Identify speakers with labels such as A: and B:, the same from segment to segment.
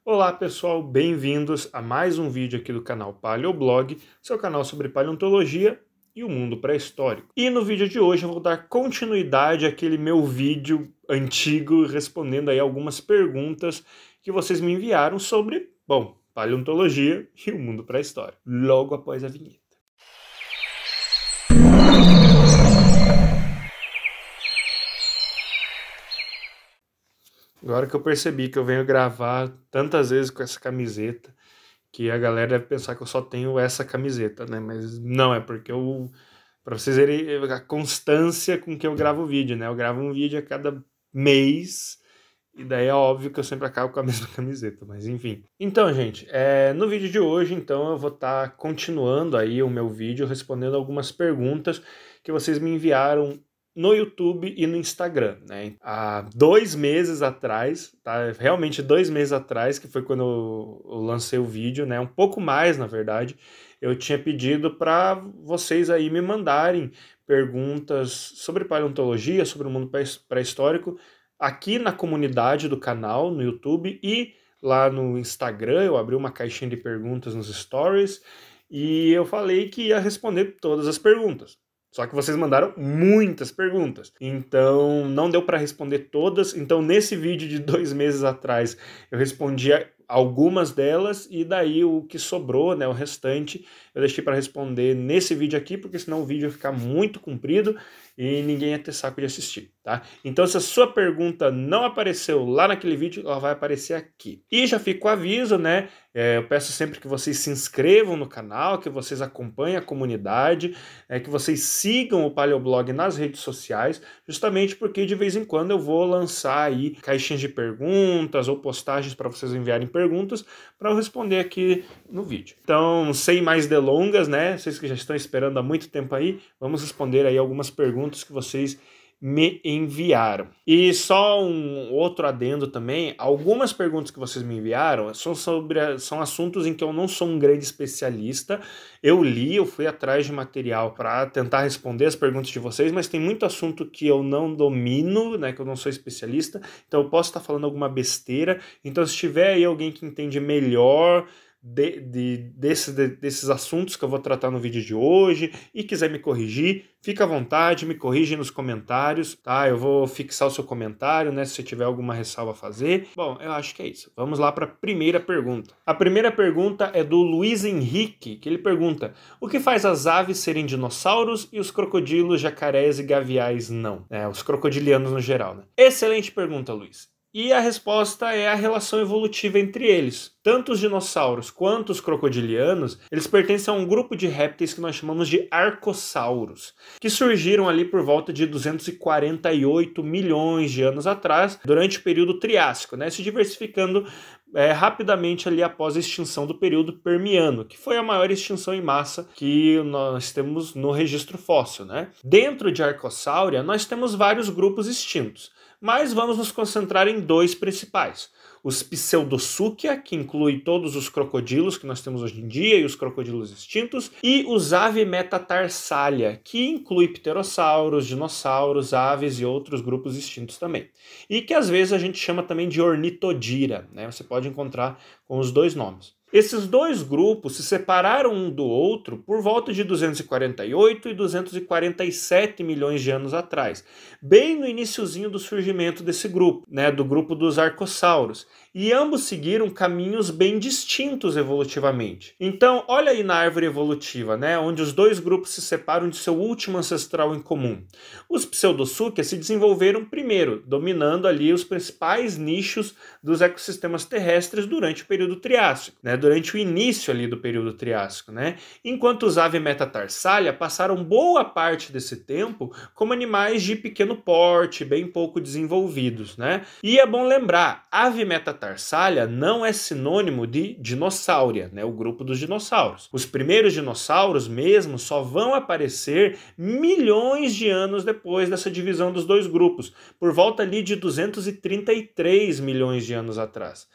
A: Olá pessoal, bem-vindos a mais um vídeo aqui do canal Paleoblog, seu canal sobre paleontologia e o mundo pré-histórico. E no vídeo de hoje eu vou dar continuidade àquele meu vídeo antigo respondendo aí algumas perguntas que vocês me enviaram sobre, bom, paleontologia e o mundo pré-histórico, logo após a vinheta. Agora que eu percebi que eu venho gravar tantas vezes com essa camiseta, que a galera deve pensar que eu só tenho essa camiseta, né? Mas não, é porque pra vocês verem a constância com que eu gravo o vídeo, né? Eu gravo um vídeo a cada mês, e daí é óbvio que eu sempre acabo com a mesma camiseta, mas enfim. Então, gente, no vídeo de hoje, então, eu vou estar continuando aí o meu vídeo, respondendo algumas perguntas que vocês me enviaram no YouTube e no Instagram, né? Há 2 meses atrás, tá? Realmente 2 meses atrás, que foi quando eu lancei o vídeo, né? Um pouco mais, na verdade, eu tinha pedido para vocês aí me mandarem perguntas sobre paleontologia, sobre o mundo pré-histórico, aqui na comunidade do canal, no YouTube, e lá no Instagram. Eu abri uma caixinha de perguntas nos stories, e eu falei que ia responder todas as perguntas. Só que vocês mandaram muitas perguntas, então não deu para responder todas. Então nesse vídeo de 2 meses atrás eu respondi algumas delas, e daí o que sobrou, né, o restante, eu deixei para responder nesse vídeo aqui, porque senão o vídeo ia ficar muito comprido e ninguém ia ter saco de assistir, tá? Então se a sua pergunta não apareceu lá naquele vídeo, ela vai aparecer aqui. E já fica o aviso, né? Eu peço sempre que vocês se inscrevam no canal, que vocês acompanhem a comunidade, que vocês sigam o Paleoblog nas redes sociais, justamente porque de vez em quando eu vou lançar aí caixinhas de perguntas ou postagens para vocês enviarem perguntas para eu responder aqui no vídeo. Então, sem mais delongas, né? Vocês que já estão esperando há muito tempo aí, vamos responder aí algumas perguntas que vocês me enviaram. E só um outro adendo também, algumas perguntas que vocês me enviaram são assuntos em que eu não sou um grande especialista. Eu fui atrás de material para tentar responder as perguntas de vocês, mas tem muito assunto que eu não domino, né, que eu não sou especialista, então eu posso estar falando alguma besteira. Então se tiver aí alguém que entende melhor desses assuntos que eu vou tratar no vídeo de hoje e quiser me corrigir, fica à vontade, me corrige nos comentários, tá? Eu vou fixar o seu comentário, né, se você tiver alguma ressalva a fazer. Bom, eu acho que é isso. Vamos lá para a primeira pergunta. A primeira pergunta é do Luiz Henrique, que ele pergunta: o que faz as aves serem dinossauros e os crocodilos, jacarés e gaviais não? Os crocodilianos no geral, né? Excelente pergunta, Luiz. E a resposta é a relação evolutiva entre eles. Tanto os dinossauros quanto os crocodilianos, eles pertencem a um grupo de répteis que nós chamamos de arcossauros, que surgiram ali por volta de 248 milhões de anos atrás, durante o período Triássico, né, se diversificando rapidamente ali após a extinção do período Permiano, que foi a maior extinção em massa que nós temos no registro fóssil, né? Dentro de Arcosáurea, nós temos vários grupos extintos, mas vamos nos concentrar em dois principais. Os Pseudossuchia, que inclui todos os crocodilos que nós temos hoje em dia e os crocodilos extintos, e os Avimetatarsalia, que inclui pterossauros, dinossauros, aves e outros grupos extintos também. E que às vezes a gente chama também de Ornitodira, né? Você pode encontrar com os dois nomes. Esses dois grupos se separaram um do outro por volta de 248 e 247 milhões de anos atrás, bem no iniciozinho do surgimento desse grupo, né, do grupo dos arcossauros, e ambos seguiram caminhos bem distintos evolutivamente. Então, olha aí na árvore evolutiva, né, onde os dois grupos se separam de seu último ancestral em comum. Os Pseudossuchia se desenvolveram primeiro, dominando ali os principais nichos dos ecossistemas terrestres durante o período Triássico, né, durante o início ali do período Triássico, né? Enquanto os Avimetatarsalia passaram boa parte desse tempo como animais de pequeno porte, bem pouco desenvolvidos, né? E é bom lembrar, Avimetatarsalia não é sinônimo de dinossauria, né? O grupo dos dinossauros. Os primeiros dinossauros mesmo só vão aparecer milhões de anos depois dessa divisão dos dois grupos, por volta ali de 233 milhões de anos atrás.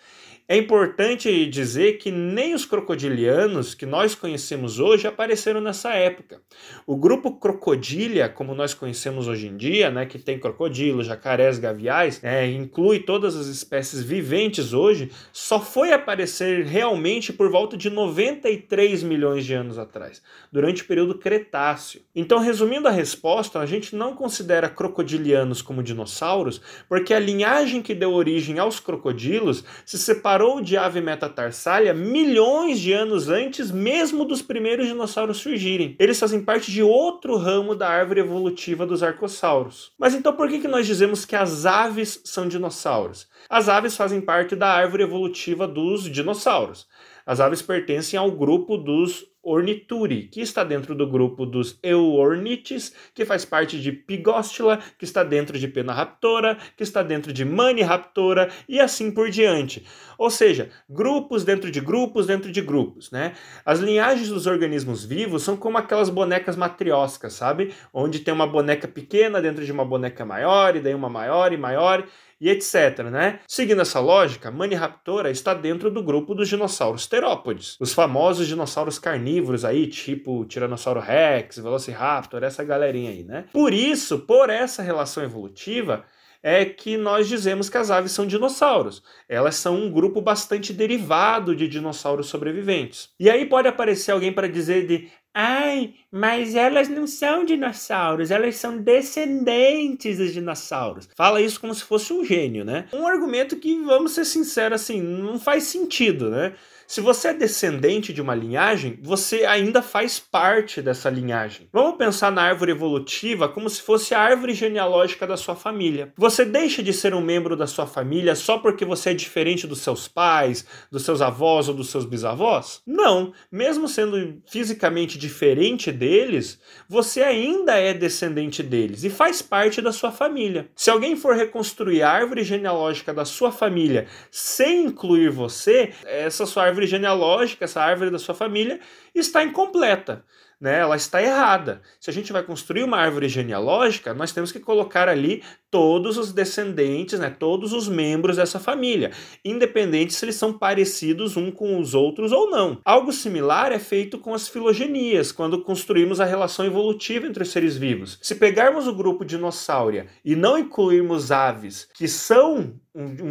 A: É importante dizer que nem os crocodilianos que nós conhecemos hoje apareceram nessa época. O grupo Crocodilia, como nós conhecemos hoje em dia, né, que tem crocodilos, jacarés, gaviais, inclui todas as espécies viventes hoje, só foi aparecer realmente por volta de 93 milhões de anos atrás, durante o período Cretáceo. Então, resumindo a resposta, a gente não considera crocodilianos como dinossauros, porque a linhagem que deu origem aos crocodilos se separou de ave metatarsália milhões de anos antes mesmo dos primeiros dinossauros surgirem. Eles fazem parte de outro ramo da árvore evolutiva dos arcossauros. Mas então por que nós dizemos que as aves são dinossauros? As aves fazem parte da árvore evolutiva dos dinossauros. As aves pertencem ao grupo dos Ornithuri, que está dentro do grupo dos Euornites, que faz parte de Pygostila, que está dentro de Penaraptora, que está dentro de Maniraptora e assim por diante. Ou seja, grupos dentro de grupos dentro de grupos, né? As linhagens dos organismos vivos são como aquelas bonecas matrioscas, sabe? Onde tem uma boneca pequena dentro de uma boneca maior, e daí uma maior e maior, e etc, né? Seguindo essa lógica, Maniraptora está dentro do grupo dos dinossauros terópodes, os famosos dinossauros carnívoros aí, tipo Tiranossauro Rex, Velociraptor, essa galerinha aí, né? Por isso, por essa relação evolutiva, é que nós dizemos que as aves são dinossauros. Elas são um grupo bastante derivado de dinossauros sobreviventes. E aí pode aparecer alguém para dizer de ai, mas elas não são dinossauros, elas são descendentes dos dinossauros. Fala isso como se fosse um gênio, né? Um argumento que, vamos ser sinceros, assim, não faz sentido, né? Se você é descendente de uma linhagem, você ainda faz parte dessa linhagem. Vamos pensar na árvore evolutiva como se fosse a árvore genealógica da sua família. Você deixa de ser um membro da sua família só porque você é diferente dos seus pais, dos seus avós ou dos seus bisavós? Não. Mesmo sendo fisicamente diferente deles, você ainda é descendente deles e faz parte da sua família. Se alguém for reconstruir a árvore genealógica da sua família sem incluir você, essa sua árvore genealógica, essa árvore da sua família, está incompleta, né? Ela está errada. Se a gente vai construir uma árvore genealógica, nós temos que colocar ali todos os descendentes, né? Todos os membros dessa família, independente se eles são parecidos uns com os outros ou não. Algo similar é feito com as filogenias, quando construímos a relação evolutiva entre os seres vivos. Se pegarmos o grupo Dinossauria e não incluirmos aves que são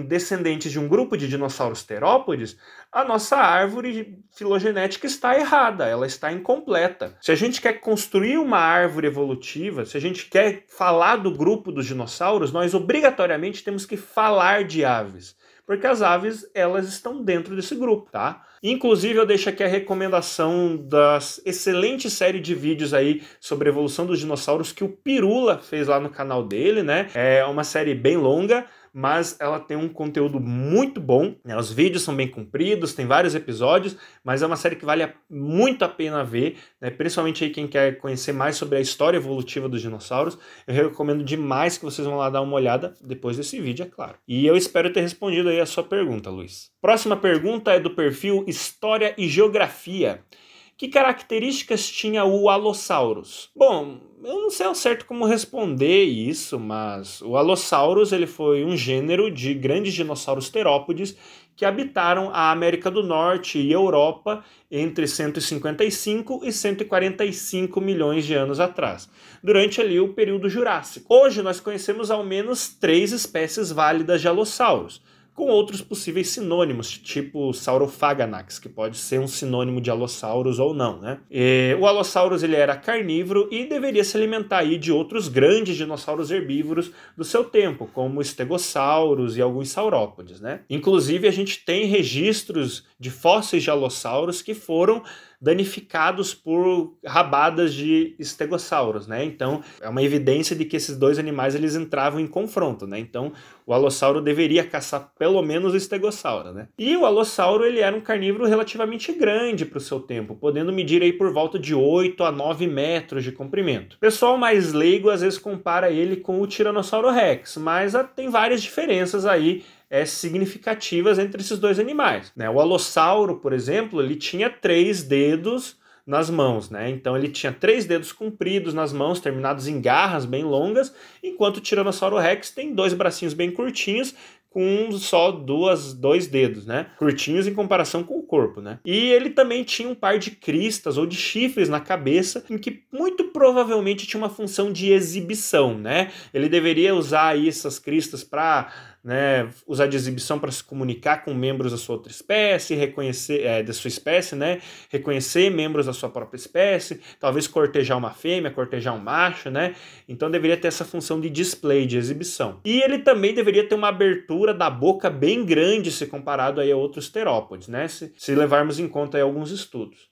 A: descendentes de um grupo de dinossauros terópodes, a nossa árvore filogenética está errada, ela está incompleta. Se a gente quer construir uma árvore evolutiva, se a gente quer falar do grupo dos dinossauros, nós obrigatoriamente temos que falar de aves, porque as aves, elas estão dentro desse grupo, tá? Inclusive, eu deixo aqui a recomendação da excelente série de vídeos aí sobre a evolução dos dinossauros que o Pirula fez lá no canal dele, né? É uma série bem longa, mas ela tem um conteúdo muito bom, né? Os vídeos são bem compridos, tem vários episódios, mas é uma série que vale muito a pena ver, né? Principalmente aí quem quer conhecer mais sobre a história evolutiva dos dinossauros. Eu recomendo demais que vocês vão lá dar uma olhada depois desse vídeo, é claro. E eu espero ter respondido aí a sua pergunta, Luiz. Próxima pergunta é do perfil História e Geografia. Que características tinha o Allosaurus? Bom, eu não sei ao certo como responder isso, mas o Allosaurus ele foi um gênero de grandes dinossauros terópodes que habitaram a América do Norte e Europa entre 155 e 145 milhões de anos atrás, durante ali o período Jurássico. Hoje nós conhecemos ao menos 3 espécies válidas de Allosaurus, com outros possíveis sinônimos, tipo Saurophaganax, que pode ser um sinônimo de Allosaurus ou não, né? O Allosaurus ele era carnívoro e deveria se alimentar aí de outros grandes dinossauros herbívoros do seu tempo, como Stegosaurus e alguns saurópodes, né? Inclusive, a gente tem registros de fósseis de Allosaurus que foram danificados por rabadas de Stegosaurus, né? Então, é uma evidência de que esses dois animais eles entravam em confronto, né? Então, o Allosauro deveria caçar pelo menos o Stegossauro, né? E o Allosauro, ele era um carnívoro relativamente grande para o seu tempo, podendo medir aí por volta de 8 a 9 metros de comprimento. O pessoal mais leigo às vezes compara ele com o Tiranossauro Rex, mas tem várias diferenças aí significativas entre esses dois animais, né? O Allosauro, por exemplo, ele tinha 3 dedos nas mãos, né? Então ele tinha 3 dedos compridos nas mãos, terminados em garras bem longas, enquanto o Tiranossauro Rex tem 2 bracinhos bem curtinhos, com só dois dedos, né? Curtinhos em comparação com o corpo, né? E ele também tinha um par de cristas ou de chifres na cabeça, em que muito provavelmente tinha uma função de exibição, né? Ele deveria usar aí essas cristas para, né, usar de exibição para se comunicar com membros da sua outra espécie, reconhecer da sua espécie, né, reconhecer membros da sua própria espécie, talvez cortejar uma fêmea, cortejar um macho, né? Então deveria ter essa função de display, de exibição. E ele também deveria ter uma abertura da boca bem grande se comparado aí a outros terópodes, né? Se levarmos em conta aí alguns estudos.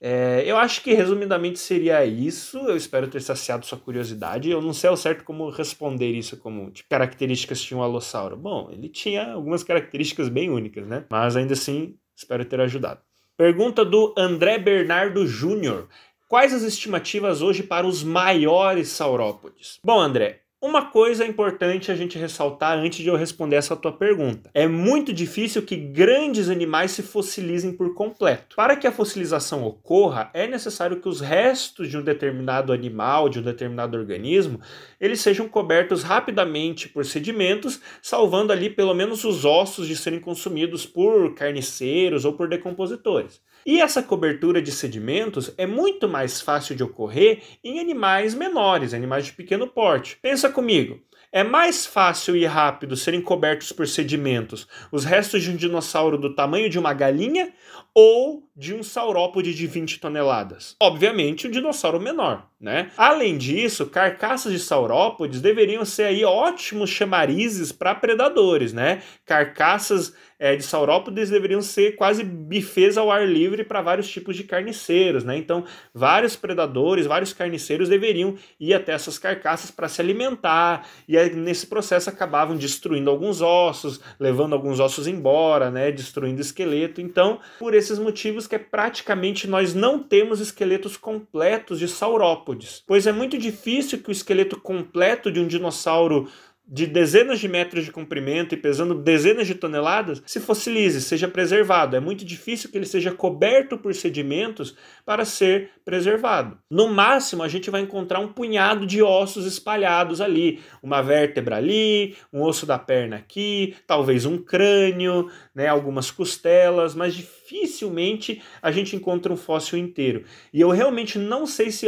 A: Eu acho que resumidamente seria isso. Eu espero ter saciado sua curiosidade. Eu não sei ao certo como responder isso, como tipo, características tinha um alossauro. Bom, ele tinha algumas características bem únicas, né? Mas ainda assim, espero ter ajudado. Pergunta do André Bernardo Júnior. Quais as estimativas hoje para os maiores saurópodes? Bom, André, uma coisa é importante a gente ressaltar antes de eu responder essa tua pergunta. É muito difícil que grandes animais se fossilizem por completo. Para que a fossilização ocorra, é necessário que os restos de um determinado animal, de um determinado organismo, eles sejam cobertos rapidamente por sedimentos, salvando ali pelo menos os ossos de serem consumidos por carniceiros ou por decompositores. E essa cobertura de sedimentos é muito mais fácil de ocorrer em animais menores, animais de pequeno porte. Pensa comigo, é mais fácil e rápido serem cobertos por sedimentos os restos de um dinossauro do tamanho de uma galinha ou de um saurópode de 20 toneladas? Obviamente um dinossauro menor, né? Além disso, carcaças de saurópodes deveriam ser aí ótimos chamarizes para predadores, né? Carcaças de saurópodes deveriam ser quase bufês ao ar livre para vários tipos de carniceiros, né? Então, vários predadores, vários carniceiros deveriam ir até essas carcaças para se alimentar, e aí, nesse processo acabavam destruindo alguns ossos, levando alguns ossos embora, né? Destruindo o esqueleto. Então, por esses motivos que praticamente nós não temos esqueletos completos de saurópodes, pois é muito difícil que o esqueleto completo de um dinossauro de dezenas de metros de comprimento e pesando dezenas de toneladas se fossilize, seja preservado. É muito difícil que ele seja coberto por sedimentos para ser preservado. No máximo, a gente vai encontrar um punhado de ossos espalhados ali, uma vértebra ali, um osso da perna aqui, talvez um crânio, né, algumas costelas, mas dificilmente a gente encontra um fóssil inteiro. E eu realmente não sei se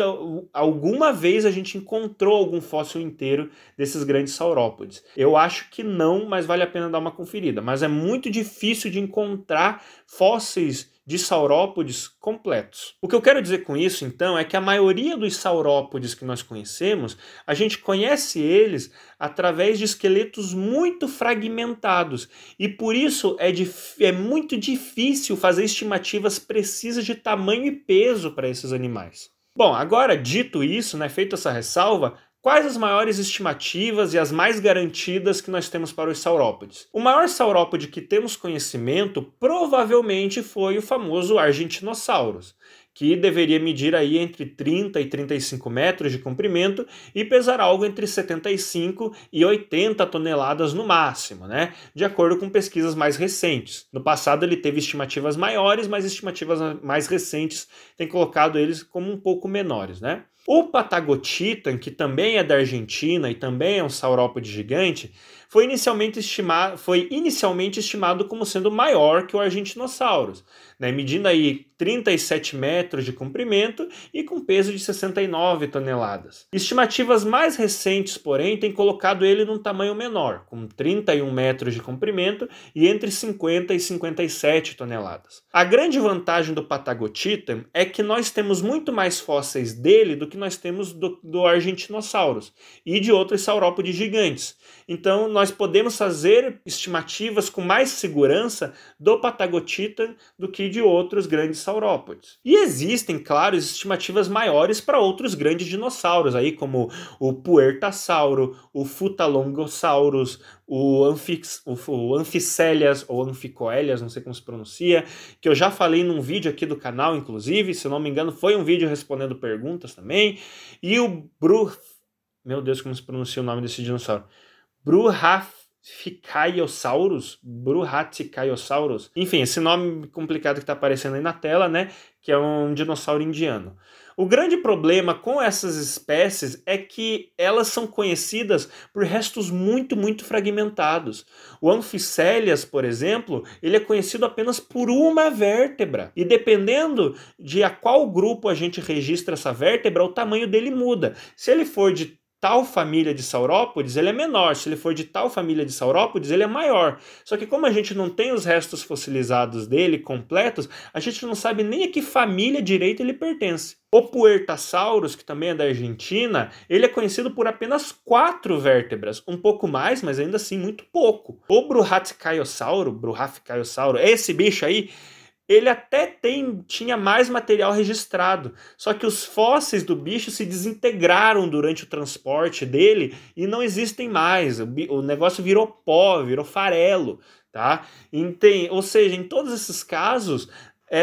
A: alguma vez a gente encontrou algum fóssil inteiro desses grandes saurópodes. Eu acho que não, mas vale a pena dar uma conferida. Mas é muito difícil de encontrar fósseis de saurópodes completos. O que eu quero dizer com isso, então, é que a maioria dos saurópodes que nós conhecemos, a gente conhece eles através de esqueletos muito fragmentados. E por isso é muito difícil fazer estimativas precisas de tamanho e peso para esses animais. Bom, agora dito isso, né, feita essa ressalva, quais as maiores estimativas e as mais garantidas que nós temos para os saurópodes? O maior saurópode que temos conhecimento provavelmente foi o famoso Argentinosaurus, que deveria medir aí entre 30 e 35 metros de comprimento e pesar algo entre 75 e 80 toneladas no máximo, né? De acordo com pesquisas mais recentes. No passado ele teve estimativas maiores, mas estimativas mais recentes têm colocado eles como um pouco menores, né? O Patagotitan, que também é da Argentina e também é um saurópode gigante, foi inicialmente estimado como sendo maior que o Argentinosaurus, né, medindo aí 37 metros de comprimento e com peso de 69 toneladas. Estimativas mais recentes, porém, têm colocado ele num tamanho menor, com 31 metros de comprimento e entre 50 e 57 toneladas. A grande vantagem do Patagotitan é que nós temos muito mais fósseis dele do que nós temos do Argentinosaurus e de outros saurópodes gigantes. Então, nós podemos fazer estimativas com mais segurança do Patagotitan do que de outros grandes saurópodes. E existem, claro, estimativas maiores para outros grandes dinossauros, aí como o Puertasauro, o Futalongosaurus, o Amphicellias ou Amphicoelias, não sei como se pronuncia, que eu já falei num vídeo aqui do canal, inclusive, se não me engano, foi um vídeo respondendo perguntas também, e o meu Deus, como se pronuncia o nome desse dinossauro? Brachiosaurus. Enfim, esse nome complicado que está aparecendo aí na tela, né? Que é um dinossauro indiano. O grande problema com essas espécies é que elas são conhecidas por restos muito fragmentados. O Amphichelyas, por exemplo, ele é conhecido apenas por uma vértebra. E dependendo de a qual grupo a gente registra essa vértebra, o tamanho dele muda. Se ele for de tal família de saurópodes, ele é menor. Se ele for de tal família de saurópodes, ele é maior. Só que como a gente não tem os restos fossilizados dele completos, a gente não sabe nem a que família direito ele pertence. O Puertasaurus, que também é da Argentina, ele é conhecido por apenas 4 vértebras, um pouco mais, mas ainda assim muito pouco. O Brachiosaurus, esse bicho aí, ele até tinha mais material registrado, só que os fósseis do bicho se desintegraram durante o transporte dele e não existem mais. O negócio virou pó, virou farelo, tá? Ou seja, em todos esses casos,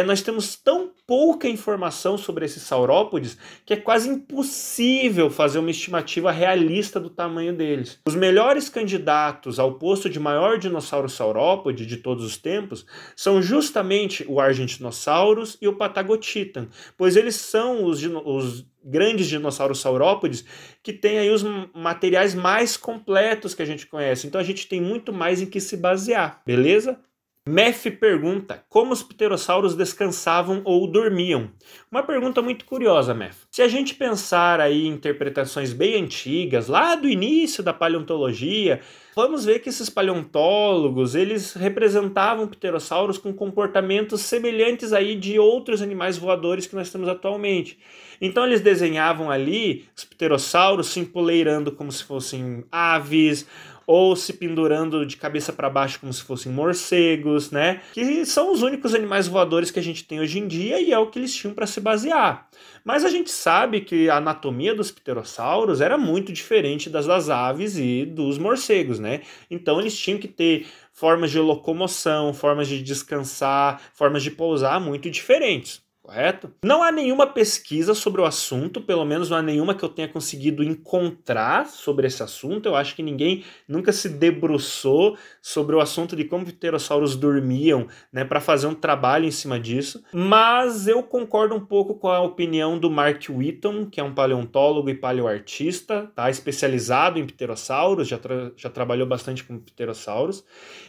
A: nós temos tão pouca informação sobre esses saurópodes que é quase impossível fazer uma estimativa realista do tamanho deles. Os melhores candidatos ao posto de maior dinossauro saurópode de todos os tempos são justamente o Argentinosaurus e o Patagotitan, pois eles são os grandes dinossauros saurópodes que têm aí os materiais mais completos que a gente conhece. Então a gente tem muito mais em que se basear, beleza? Mef pergunta, como os pterossauros descansavam ou dormiam? Uma pergunta muito curiosa, Mef. Se a gente pensar aí em interpretações bem antigas, lá do início da paleontologia, vamos ver que esses paleontólogos, eles representavam pterossauros com comportamentos semelhantes aí de outros animais voadores que nós temos atualmente. Então eles desenhavam ali os pterossauros se empoleirando como se fossem aves, ou se pendurando de cabeça para baixo como se fossem morcegos, né? Que são os únicos animais voadores que a gente tem hoje em dia e é o que eles tinham para se basear. Mas a gente sabe que a anatomia dos pterossauros era muito diferente das aves e dos morcegos, né? Então eles tinham que ter formas de locomoção, formas de descansar, formas de pousar muito diferentes. Correto? Não há nenhuma pesquisa sobre o assunto, pelo menos não há nenhuma que eu tenha conseguido encontrar sobre esse assunto. Eu acho que ninguém nunca se debruçou sobre o assunto de como pterossauros dormiam, né, para fazer um trabalho em cima disso. Mas eu concordo um pouco com a opinião do Mark Whitton, que é um paleontólogo e paleoartista, tá, especializado em pterossauros, já trabalhou bastante com pterossauros.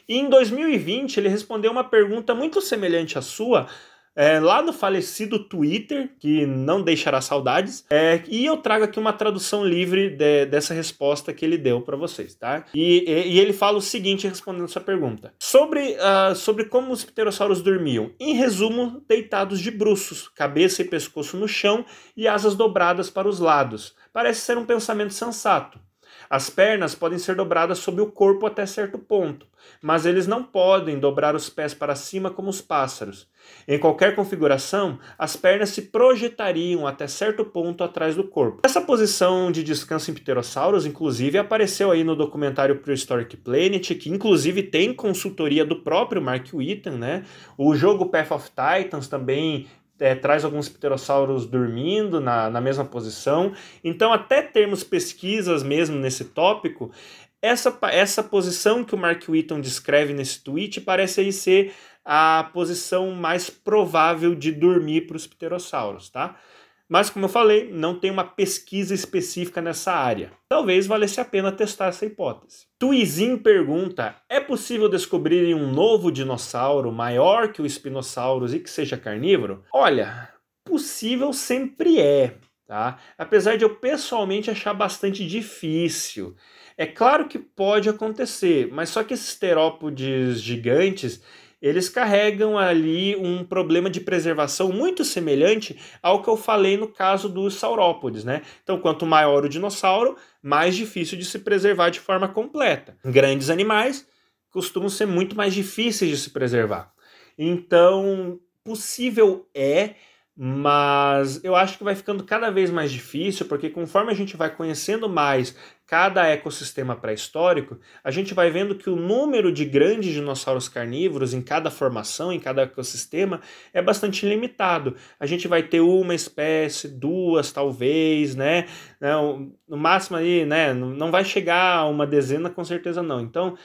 A: E em 2020 ele respondeu uma pergunta muito semelhante à sua, lá no falecido Twitter, que não deixará saudades, e eu trago aqui uma tradução livre dessa resposta que ele deu para vocês, tá? E ele fala o seguinte respondendo essa pergunta. Sobre como os pterossauros dormiam. Em resumo, deitados de bruços, cabeça e pescoço no chão e asas dobradas para os lados. Parece ser um pensamento sensato. As pernas podem ser dobradas sobre o corpo até certo ponto, mas eles não podem dobrar os pés para cima como os pássaros. Em qualquer configuração, as pernas se projetariam até certo ponto atrás do corpo. Essa posição de descanso em pterossauros, inclusive, apareceu aí no documentário Prehistoric Planet, que inclusive tem consultoria do próprio Mark Whitton, né? O jogo Path of Titans também traz alguns pterossauros dormindo na mesma posição. Então, até termos pesquisas mesmo nesse tópico, essa posição que o Mark Whitton descreve nesse tweet parece aí ser a posição mais provável de dormir para os pterossauros, tá? Mas, como eu falei, não tem uma pesquisa específica nessa área. Talvez valesse a pena testar essa hipótese. Tuizin pergunta, é possível descobrir um novo dinossauro maior que o Spinosaurus e que seja carnívoro? Olha, possível sempre é, tá? Apesar de eu pessoalmente achar bastante difícil. É claro que pode acontecer, mas só que esses terópodes gigantes, eles carregam ali um problema de preservação muito semelhante ao que eu falei no caso dos saurópodes, né? Então, quanto maior o dinossauro, mais difícil de se preservar de forma completa. Grandes animais costumam ser muito mais difíceis de se preservar. Então, possível mas eu acho que vai ficando cada vez mais difícil, porque conforme a gente vai conhecendo mais cada ecossistema pré-histórico, a gente vai vendo que o número de grandes dinossauros carnívoros em cada formação, em cada ecossistema, é bastante limitado. A gente vai ter uma espécie, duas talvez, né? No máximo aí, né? Não vai chegar a uma dezena com certeza não. Então,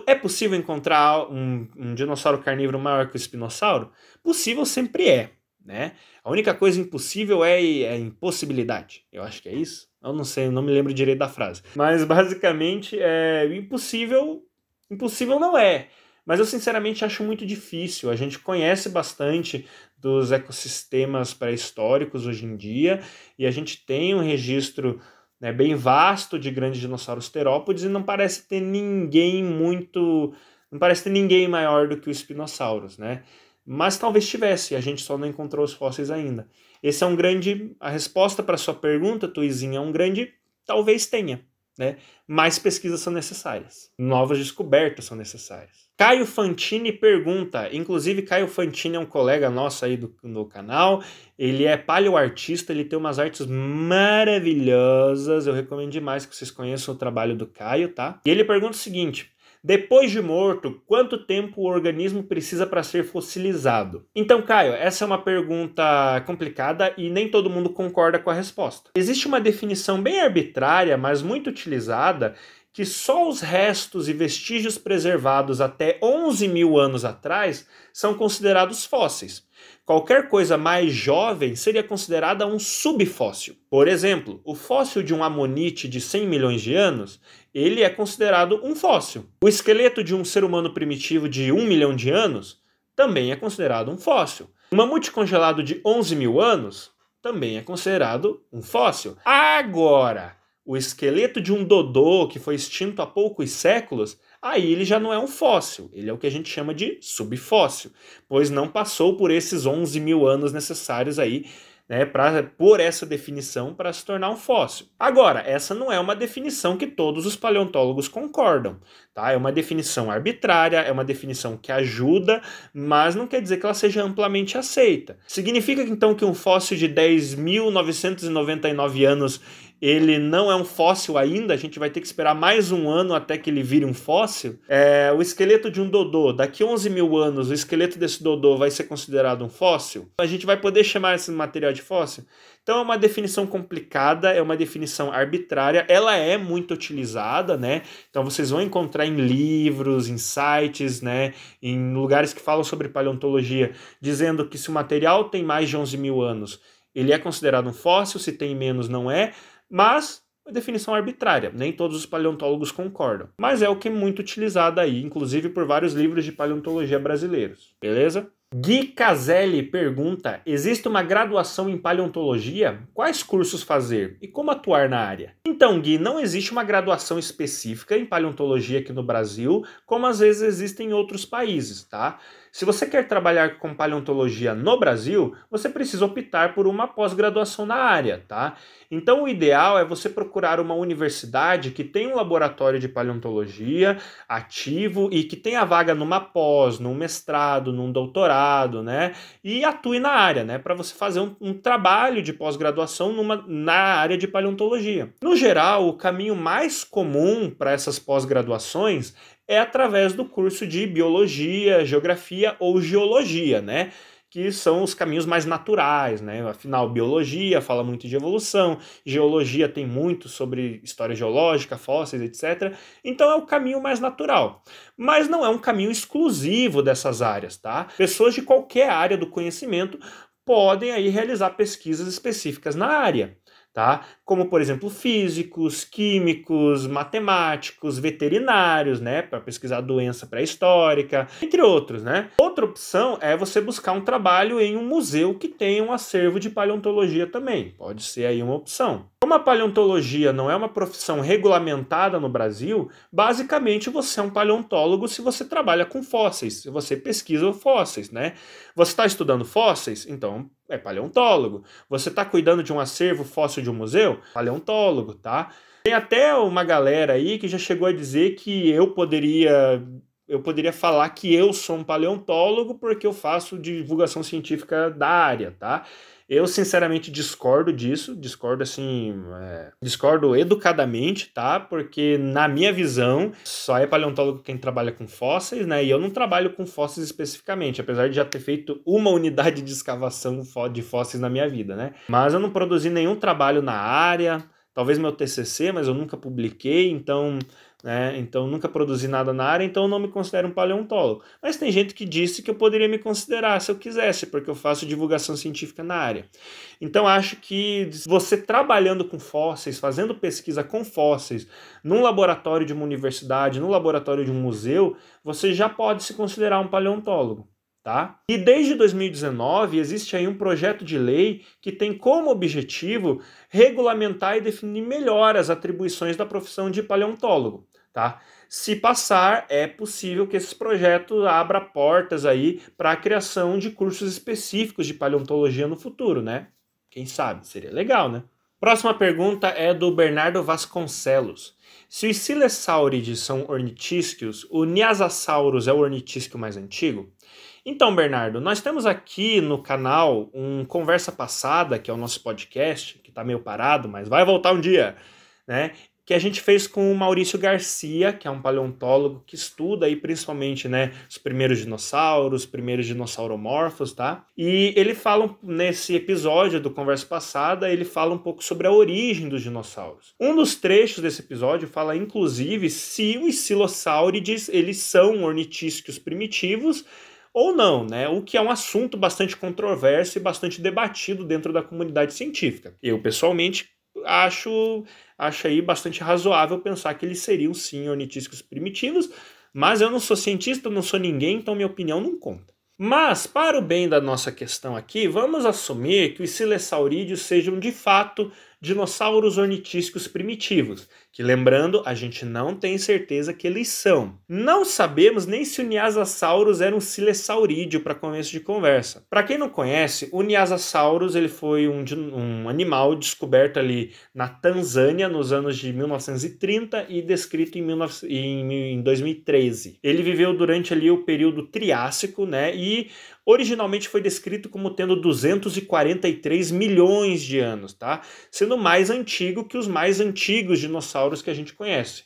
A: É possível encontrar um dinossauro carnívoro maior que o espinossauro? Possível sempre é, né? A única coisa impossível é a impossibilidade. Eu acho que é isso. Eu não sei, eu não me lembro direito da frase. Mas basicamente é impossível. Impossível não é. Mas eu sinceramente acho muito difícil. A gente conhece bastante dos ecossistemas pré-históricos hoje em dia e a gente tem um registro, né, bem vasto de grandes dinossauros terópodes e não parece ter ninguém muito. Não parece ter ninguém maior do que os espinossauros, né? Mas talvez tivesse, a gente só não encontrou os fósseis ainda. Esse é um grande. A resposta para sua pergunta, Tuizinho, é um grande. Talvez tenha, né? Mais pesquisas são necessárias. Novas descobertas são necessárias. Caio Fantini pergunta, inclusive Caio Fantini é um colega nosso aí do canal, ele é paleoartista, ele tem umas artes maravilhosas, eu recomendo demais que vocês conheçam o trabalho do Caio, tá? E ele pergunta o seguinte: depois de morto, quanto tempo o organismo precisa para ser fossilizado? Então, Caio, essa é uma pergunta complicada e nem todo mundo concorda com a resposta. Existe uma definição bem arbitrária, mas muito utilizada, que só os restos e vestígios preservados até 11 mil anos atrás são considerados fósseis. Qualquer coisa mais jovem seria considerada um subfóssil. Por exemplo, o fóssil de um amonite de 100 milhões de anos, ele é considerado um fóssil. O esqueleto de um ser humano primitivo de 1 milhão de anos também é considerado um fóssil. Um mamute congelado de 11 mil anos também é considerado um fóssil. Agora, o esqueleto de um dodô que foi extinto há poucos séculos, aí ele já não é um fóssil, ele é o que a gente chama de subfóssil, pois não passou por esses 11 mil anos necessários aí, né, por essa definição para se tornar um fóssil. Agora, essa não é uma definição que todos os paleontólogos concordam, tá? É uma definição arbitrária, é uma definição que ajuda, mas não quer dizer que ela seja amplamente aceita. Significa então que um fóssil de 10.999 anos ele não é um fóssil ainda, a gente vai ter que esperar mais um ano até que ele vire um fóssil. O esqueleto de um dodô, daqui 11 mil anos, o esqueleto desse dodô vai ser considerado um fóssil? A gente vai poder chamar esse material de fóssil? Então é uma definição complicada, é uma definição arbitrária, ela é muito utilizada, né? Então vocês vão encontrar em livros, em sites, né, em lugares que falam sobre paleontologia, dizendo que se o material tem mais de 11 mil anos, ele é considerado um fóssil, se tem menos não é, mas é definição arbitrária, nem todos os paleontólogos concordam. Mas é o que é muito utilizado aí, inclusive por vários livros de paleontologia brasileiros, beleza? Gui Caselli pergunta: existe uma graduação em paleontologia? Quais cursos fazer e como atuar na área? Então, Gui, não existe uma graduação específica em paleontologia aqui no Brasil, como às vezes existem em outros países, tá? Se você quer trabalhar com paleontologia no Brasil, você precisa optar por uma pós-graduação na área, tá? Então o ideal é você procurar uma universidade que tenha um laboratório de paleontologia ativo e que tenha vaga numa pós, num mestrado, num doutorado, né? E atue na área, né? Para você fazer um trabalho de pós-graduação na área de paleontologia. No geral, o caminho mais comum para essas pós-graduações é através do curso de biologia, geografia ou geologia, né? Que são os caminhos mais naturais, né? Afinal, biologia fala muito de evolução, geologia tem muito sobre história geológica, fósseis, etc. Então é o caminho mais natural. Mas não é um caminho exclusivo dessas áreas, tá? Pessoas de qualquer área do conhecimento podem aí realizar pesquisas específicas na área, tá? Como, por exemplo, físicos, químicos, matemáticos, veterinários, né? Para pesquisar doença pré-histórica, entre outros, né? Outra opção é você buscar um trabalho em um museu que tenha um acervo de paleontologia também. Pode ser aí uma opção. Como a paleontologia não é uma profissão regulamentada no Brasil, basicamente você é um paleontólogo se você trabalha com fósseis, se você pesquisa fósseis, né? Você está estudando fósseis? Então é paleontólogo. Você está cuidando de um acervo fóssil de um museu? Paleontólogo, tá? Tem até uma galera aí que já chegou a dizer que eu poderia falar que eu sou um paleontólogo porque eu faço divulgação científica da área, tá? Eu, sinceramente, discordo disso, discordo educadamente, tá? Porque, na minha visão, só é paleontólogo quem trabalha com fósseis, né? E eu não trabalho com fósseis especificamente, apesar de já ter feito uma unidade de escavação de fósseis na minha vida, né? Mas eu não produzi nenhum trabalho na área, talvez meu TCC, mas eu nunca publiquei, então nunca produzi nada na área, então eu não me considero um paleontólogo. Mas tem gente que disse que eu poderia me considerar se eu quisesse, porque eu faço divulgação científica na área. Então acho que você trabalhando com fósseis, fazendo pesquisa com fósseis, num laboratório de uma universidade, num laboratório de um museu, você já pode se considerar um paleontólogo. Tá? E desde 2019 existe aí um projeto de lei que tem como objetivo regulamentar e definir melhor as atribuições da profissão de paleontólogo. Tá? Se passar, é possível que esse projeto abra portas aí para a criação de cursos específicos de paleontologia no futuro, né? Quem sabe? Seria legal, né? Próxima pergunta é do Bernardo Vasconcelos. Se os Silesaurides são ornitísquios, o Nyasasaurus é o ornitísquio mais antigo? Então, Bernardo, nós temos aqui no canal um Conversa Passada, que é o nosso podcast, que está meio parado, mas vai voltar um dia, né? Que a gente fez com o Maurício Garcia, que é um paleontólogo que estuda aí principalmente, né, os primeiros dinossauros, os primeiros dinossauromorfos, tá? E ele fala, nesse episódio do Conversa Passada, ele fala um pouco sobre a origem dos dinossauros. Um dos trechos desse episódio fala, inclusive, se os Silosáurides, eles são ornitísquios primitivos, ou não, né? O que é um assunto bastante controverso e bastante debatido dentro da comunidade científica. Eu, pessoalmente, acho aí bastante razoável pensar que eles seriam, sim, ornitísquicos primitivos, mas eu não sou cientista, não sou ninguém, então minha opinião não conta. Mas, para o bem da nossa questão aqui, vamos assumir que os Silesaurídeos sejam, de fato, dinossauros ornitísquicos primitivos, que, lembrando, a gente não tem certeza que eles são. Não sabemos nem se o Nyasasaurus era um silesaurídeo para começo de conversa. Para quem não conhece, o Nyasasaurus ele foi um animal descoberto ali na Tanzânia nos anos de 1930 e descrito em 2013. Ele viveu durante ali o período Triássico, né? E originalmente foi descrito como tendo 243 milhões de anos, tá? Sendo mais antigo que os mais antigos dinossauros que a gente conhece.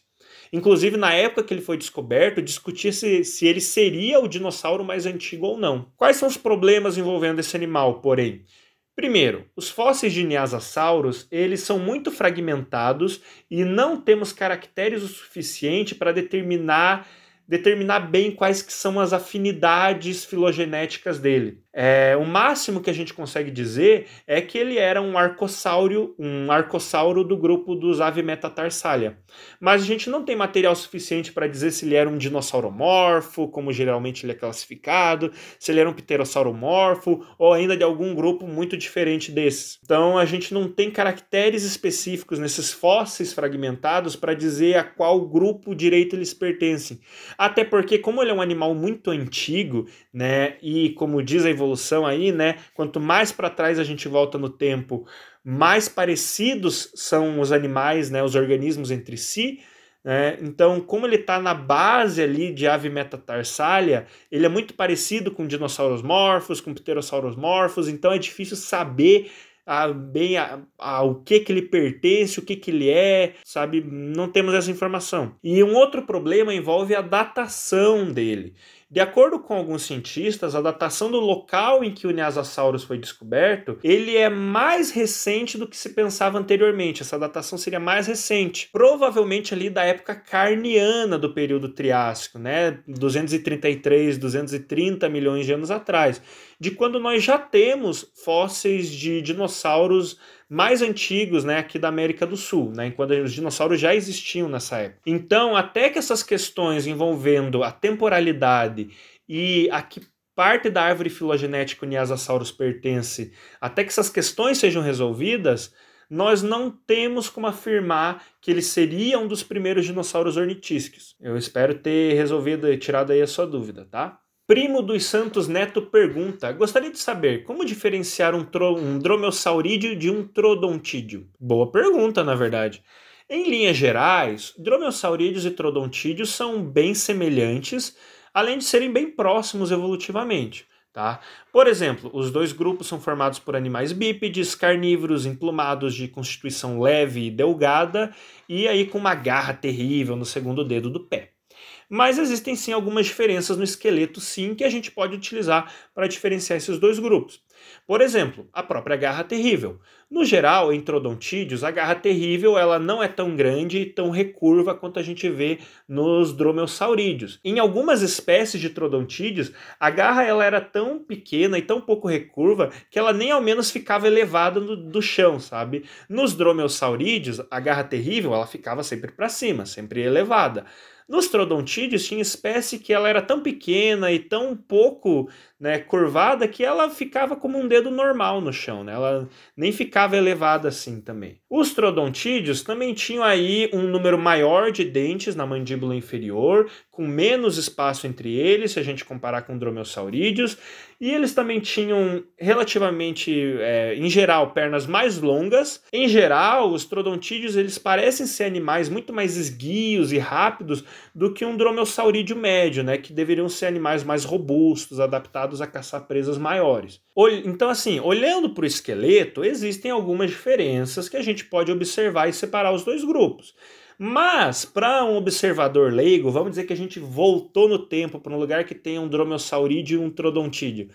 A: Inclusive, na época que ele foi descoberto, discutia-se se ele seria o dinossauro mais antigo ou não. Quais são os problemas envolvendo esse animal, porém? Primeiro, os fósseis de Nyasasaurus, eles são muito fragmentados e não temos caracteres o suficiente para determinar bem quais que são as afinidades filogenéticas dele. O máximo que a gente consegue dizer é que ele era um arcossauro do grupo dos Avimetatarsalia. Mas a gente não tem material suficiente para dizer se ele era um dinossauromorfo, como geralmente ele é classificado, se ele era um pterossauromorfo, ou ainda de algum grupo muito diferente desses. Então a gente não tem caracteres específicos nesses fósseis fragmentados para dizer a qual grupo direito eles pertencem. Até porque, como ele é um animal muito antigo, né, e como diz a evolução aí, né, quanto mais para trás a gente volta no tempo, mais parecidos são os animais, né, os organismos entre si, né? Então, como ele está na base ali de Avimetatarsalia, ele é muito parecido com dinossauros morfos, com pterossauros morfos, então é difícil saber o que ele pertence, o que ele é, sabe? Não temos essa informação. E um outro problema envolve a datação dele. De acordo com alguns cientistas, a datação do local em que o Nyasasaurus foi descoberto, ele é mais recente do que se pensava anteriormente. Essa datação seria mais recente, provavelmente ali da época carniana do período Triássico, né? 233, 230 milhões de anos atrás, de quando nós já temos fósseis de dinossauros mais antigos, né, aqui da América do Sul, né, quando os dinossauros já existiam nessa época. Então, até que essas questões envolvendo a temporalidade e a que parte da árvore filogenética o Nyasasaurus pertence, até que essas questões sejam resolvidas, nós não temos como afirmar que ele seria um dos primeiros dinossauros ornitísquicos. Eu espero ter resolvido e tirado aí a sua dúvida, tá? Primo dos Santos Neto pergunta: gostaria de saber como diferenciar um dromeossaurídeo de um trodontídeo? Boa pergunta, na verdade. Em linhas gerais, dromeossaurídeos e trodontídeos são bem semelhantes, além de serem bem próximos evolutivamente. Tá? Por exemplo, os dois grupos são formados por animais bípedes, carnívoros, emplumados de constituição leve e delgada, e aí com uma garra terrível no segundo dedo do pé. Mas existem sim algumas diferenças no esqueleto, sim, que a gente pode utilizar para diferenciar esses dois grupos. Por exemplo, a própria garra terrível. No geral, em trodontídeos, a garra terrível ela não é tão grande e tão recurva quanto a gente vê nos dromeossaurídeos. Em algumas espécies de trodontídeos, a garra ela era tão pequena e tão pouco recurva que ela nem ao menos ficava elevada do chão, sabe? Nos dromeossaurídeos, a garra terrível ela ficava sempre para cima, sempre elevada. Nos trodontídeos tinha espécie que ela era tão pequena e tão pouco, né, curvada que ela ficava como um dedo normal no chão, né? Ela nem ficava elevada assim também. Os trodontídeos também tinham aí um número maior de dentes na mandíbula inferior, com menos espaço entre eles, se a gente comparar com dromeossaurídeos, e eles também tinham relativamente, em geral, pernas mais longas. Em geral, os trodontídeos eles parecem ser animais muito mais esguios e rápidos do que um dromeossaurídeo médio, né, que deveriam ser animais mais robustos, adaptados a caçar presas maiores. Então, assim, olhando para o esqueleto, existem algumas diferenças que a gente pode observar e separar os dois grupos. Mas, para um observador leigo, vamos dizer que a gente voltou no tempo para um lugar que tem um dromeossaurídeo e um trodontídeo.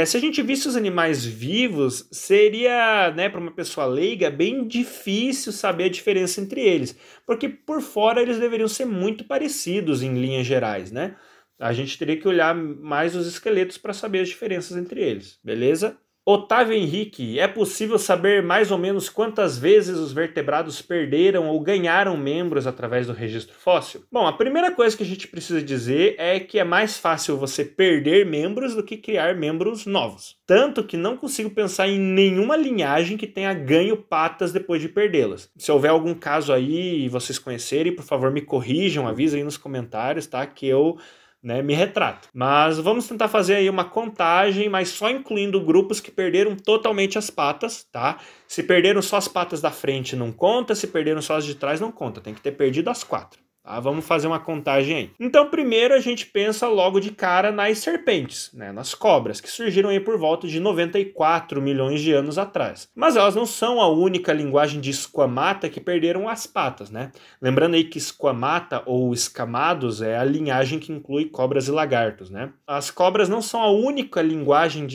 A: Se a gente visse os animais vivos, seria, né, para uma pessoa leiga, bem difícil saber a diferença entre eles, porque por fora eles deveriam ser muito parecidos em linhas gerais, né? A gente teria que olhar mais os esqueletos para saber as diferenças entre eles, beleza? Otávio Henrique, é possível saber mais ou menos quantas vezes os vertebrados perderam ou ganharam membros através do registro fóssil? Bom, a primeira coisa que a gente precisa dizer é que é mais fácil você perder membros do que criar membros novos. Tanto que não consigo pensar em nenhuma linhagem que tenha ganho patas depois de perdê-las. Se houver algum caso aí e vocês conhecerem, por favor me corrijam, avisem aí nos comentários, tá? Que eu me retrato. Mas vamos tentar fazer aí uma contagem, mas só incluindo grupos que perderam totalmente as patas, tá? Se perderam só as patas da frente não conta, se perderam só as de trás não conta, tem que ter perdido as 4. Tá? Vamos fazer uma contagem aí. Então primeiro a gente pensa logo de cara nas serpentes, né? Nas cobras, que surgiram aí por volta de 94 milhões de anos atrás. Mas elas não são a única linguagem de esquamata que perderam as patas, né? Lembrando aí que esquamata ou escamados é a linhagem que inclui cobras e lagartos, né? As cobras não são a única linhagem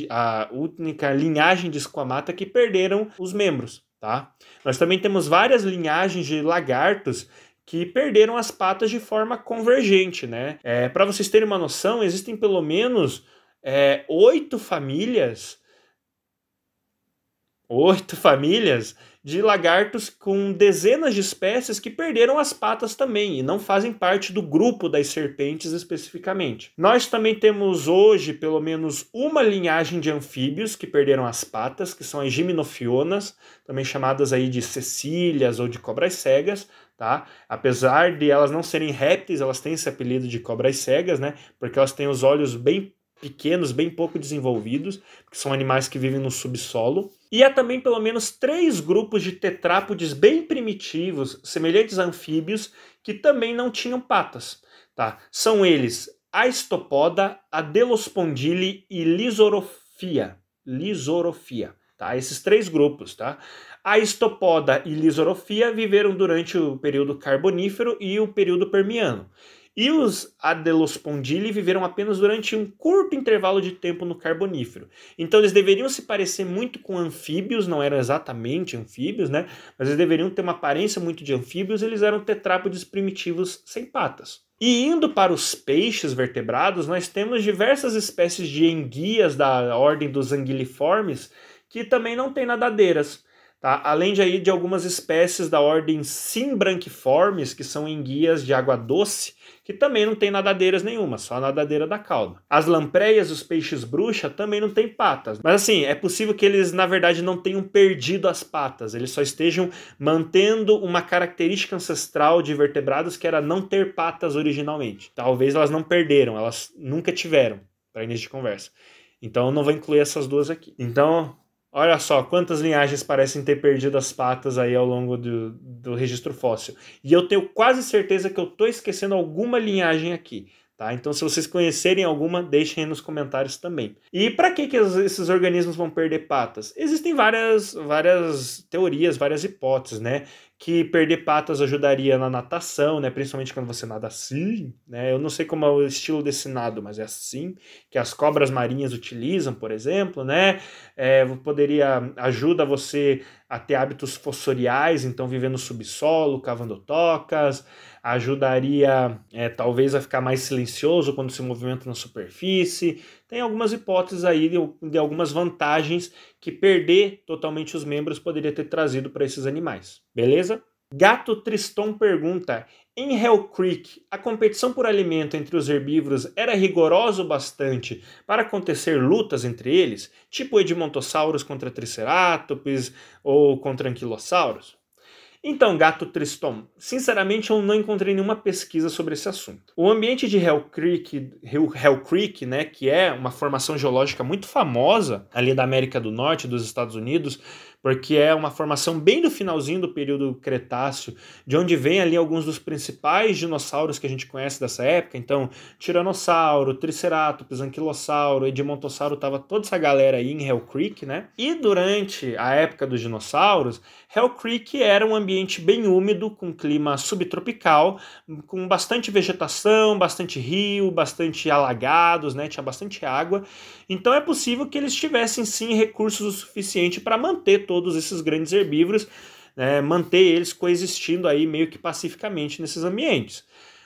A: de esquamata que perderam os membros, tá? Nós também temos várias linhagens de lagartos que perderam as patas de forma convergente, né? Para vocês terem uma noção, existem pelo menos 8 famílias de lagartos com dezenas de espécies que perderam as patas também e não fazem parte do grupo das serpentes especificamente. Nós também temos hoje pelo menos uma linhagem de anfíbios que perderam as patas, que são as gimnofionas, também chamadas aí de cecílias ou de cobras cegas, tá? Apesar de elas não serem répteis, elas têm esse apelido de cobras cegas, né? Porque elas têm os olhos bem pequenos, bem pouco desenvolvidos, que são animais que vivem no subsolo. E há também pelo menos 3 grupos de tetrápodes bem primitivos, semelhantes a anfíbios, que também não tinham patas, tá? São eles a Histopoda, a Delospondyle e Lizorophia, tá? Esses 3 grupos, tá? A Histopoda e Lizorophia viveram durante o período Carbonífero e o período Permiano. E os Adelospondyle viveram apenas durante um curto intervalo de tempo no Carbonífero. Então eles deveriam se parecer muito com anfíbios, não eram exatamente anfíbios, né? Mas eles deveriam ter uma aparência muito de anfíbios, eles eram tetrápodes primitivos sem patas. E indo para os peixes vertebrados, nós temos diversas espécies de enguias da ordem dos anguiliformes que também não têm nadadeiras. Tá? Além de algumas espécies da ordem Simbranquiformes, que são enguias de água doce, que também não tem nadadeiras nenhuma, só a nadadeira da cauda. As lampreias, os peixes bruxa, também não têm patas. Mas assim, é possível que eles, na verdade, não tenham perdido as patas. Eles só estejam mantendo uma característica ancestral de vertebrados que era não ter patas originalmente. Talvez elas não perderam, elas nunca tiveram, para início de conversa. Então eu não vou incluir essas duas aqui. Então, olha só quantas linhagens parecem ter perdido as patas aí ao longo do registro fóssil. E eu tenho quase certeza que eu estou esquecendo alguma linhagem aqui. Tá? Então, se vocês conhecerem alguma, deixem aí nos comentários também. E para que esses organismos vão perder patas? Existem várias teorias, várias hipóteses, né? que perder patas ajudaria na natação, né? Principalmente quando você nada assim, né? Eu não sei como é o estilo desse nado, mas é assim que as cobras marinhas utilizam, por exemplo, né? Ajuda você a ter hábitos fossoriais, então viver no subsolo, cavando tocas, ajudaria talvez a ficar mais silencioso quando se movimenta na superfície. Tem algumas hipóteses aí de algumas vantagens que perder totalmente os membros poderia ter trazido para esses animais, beleza? Gato Triston pergunta: em Hell Creek, a competição por alimento entre os herbívoros era rigorosa o bastante para acontecer lutas entre eles, tipo Edmontossauros contra Triceratops ou contra Anquilossauros? Então, Gato Triston, sinceramente eu não encontrei nenhuma pesquisa sobre esse assunto. O ambiente de Hell Creek, né, que é uma formação geológica muito famosa ali da América do Norte, dos Estados Unidos, porque é uma formação bem do finalzinho do período Cretáceo, de onde vem ali alguns dos principais dinossauros que a gente conhece dessa época. Então, Tiranossauro, Triceratops, Anquilossauro, Edmontossauro, tava toda essa galera aí em Hell Creek, né? E durante a época dos dinossauros, Hell Creek era um ambiente bem úmido, com clima subtropical, com bastante vegetação, bastante rio, bastante alagados, né? Tinha bastante água. Então é possível que eles tivessem sim recursos o suficiente para manter todos esses grandes herbívoros, né, manter eles coexistindo aí meio que pacificamente nesses ambientes.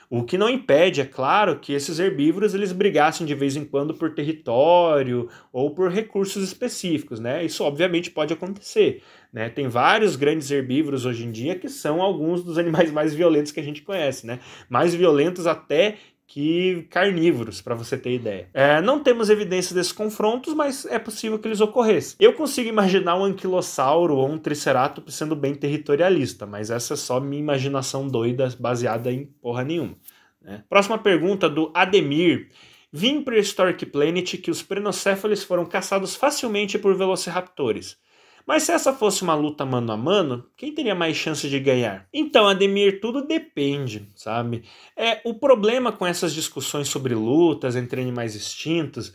A: O que não impede, é claro, que esses herbívoros eles brigassem de vez em quando por território ou por recursos específicos, né? Isso obviamente pode acontecer, né? Tem vários grandes herbívoros hoje em dia que são alguns dos animais mais violentos que a gente conhece, né? Mais violentos até que carnívoros, para você ter ideia. Não temos evidências desses confrontos, mas é possível que eles ocorressem. Eu consigo imaginar um anquilossauro ou um triceratops sendo bem territorialista, mas essa é só minha imaginação doida, baseada em porra nenhuma, né? Próxima pergunta do Ademir. Vi em Prehistoric Planet que os prenocéfalos foram caçados facilmente por velociraptores. Mas se essa fosse uma luta mano a mano, quem teria mais chance de ganhar? Então, Ademir, tudo depende, sabe? O problema com essas discussões sobre lutas entre animais extintos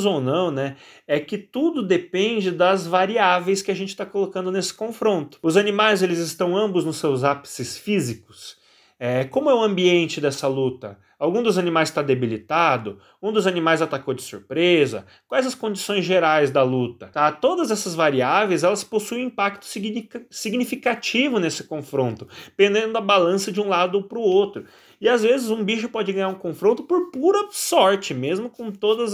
A: ou não, né? É que tudo depende das variáveis que a gente está colocando nesse confronto. Os animais, eles estão ambos nos seus ápices físicos. Como é o ambiente dessa luta? Algum dos animais está debilitado? Um dos animais atacou de surpresa? Quais as condições gerais da luta? Tá? Todas essas variáveis elas possuem um impacto significativo nesse confronto, pendendo da balança de um lado para o outro. E às vezes um bicho pode ganhar um confronto por pura sorte, mesmo com todas